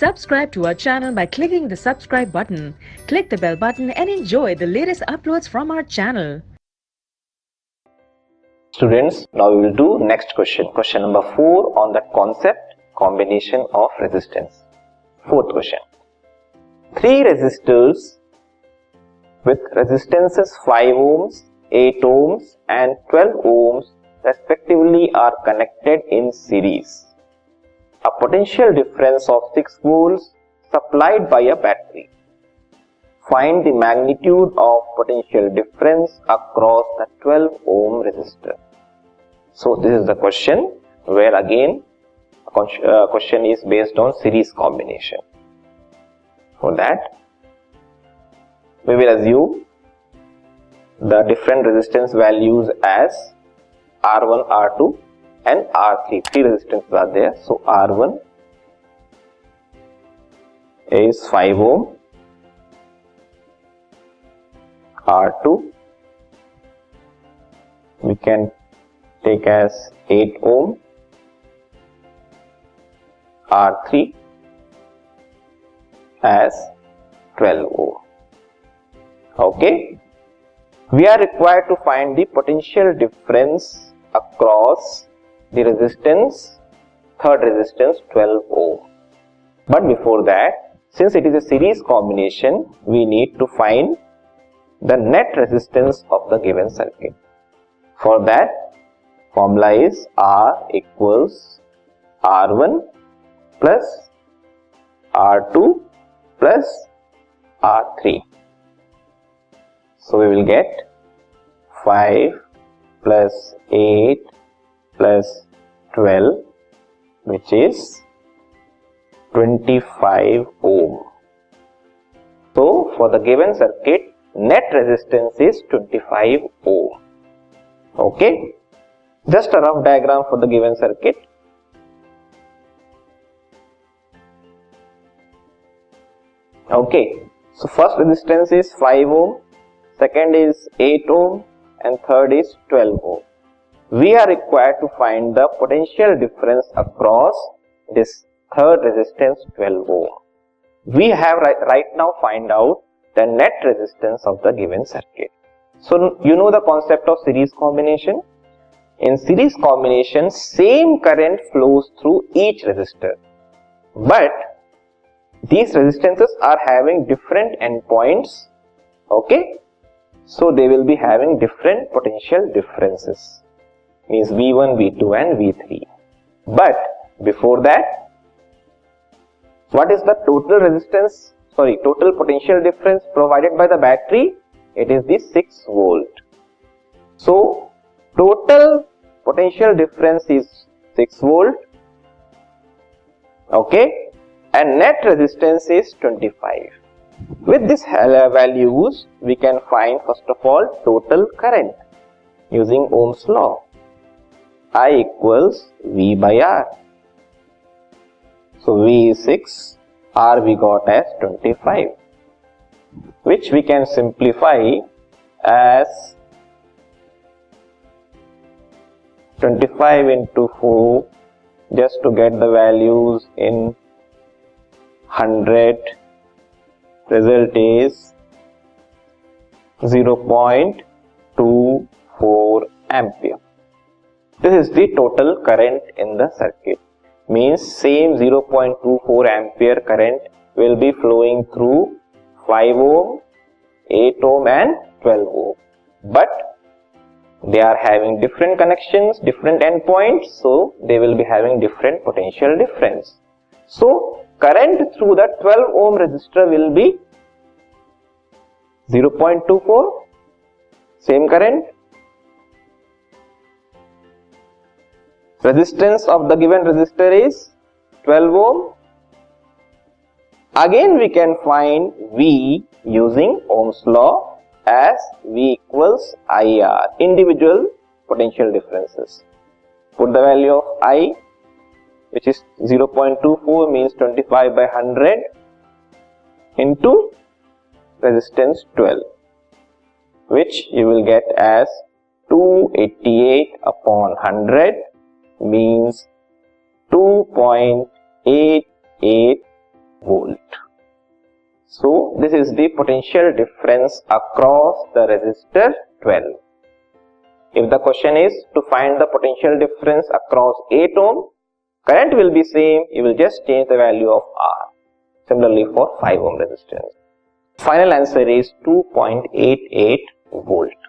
Subscribe to our channel by clicking the subscribe button. Click the bell button and enjoy the latest uploads from our channel. Students, now we will do next question. Question number 4 on the concept combination of resistance. Fourth question. 3 resistors with resistances 5 ohms, 8 ohms and 12 ohms respectively are connected in series. A potential difference of 6 volts supplied by a battery. Find the magnitude of potential difference across the 12 ohm resistor. So this is the question where again question is based on series combination. For that we will assume the different resistance values as R1, R2 and R3. 3 resistances are there. So R1 is 5 ohm, R2 we can take as 8 ohm, R3 as 12 ohm. Okay, we are required to find the potential difference across the resistance, third resistance 12 ohm. But before that, since it is a series combination, we need to find the net resistance of the given circuit. For that, formula is R equals R1 plus R2 plus R3. So we will get 5 plus 8 plus 12, which is 25 ohm. So for the given circuit, net resistance is 25 ohm. Okay, just a rough diagram for the given circuit. Okay, so first resistance is 5 ohm, second is 8 ohm and third is 12 ohm. We are required to find the potential difference across this third resistance 12 ohm. We have right now find out the net resistance of the given circuit. So you know the concept of series combination. In series combination, same current flows through each resistor, but these resistances are having different endpoints. Okay, so they will be having different potential differences. Means V1, V2 and V3. But before that, what is the total potential difference provided by the battery? It is the 6 volt. So total potential difference is 6 volt. Okay, and net resistance is 25. With these values, we can find first of all total current using Ohm's law. I equals V by R. So V is 6, R we got as 25, which we can simplify as 25 into 4 just to get the values in 100. Result is 0.24 ampere. This is the total current in the circuit. Means same 0.24 ampere current will be flowing through 5 ohm, 8 ohm and 12 ohm. But they are having different connections, different endpoints, so they will be having different potential difference. So current through the 12 ohm resistor will be 0.24, same current. Resistance of the given resistor is 12 ohm. Again we can find V using Ohm's law as V equals IR, individual potential differences. Put the value of I, which is 0.24 means 25 by 100 into resistance 12, which you will get as 288 upon 100 means 2.88 volt. So this is the potential difference across the resistor 12. If the question is to find the potential difference across 8 ohm, current will be same, you will just change the value of R. Similarly for 5 ohm resistance. Final answer is 2.88 volt.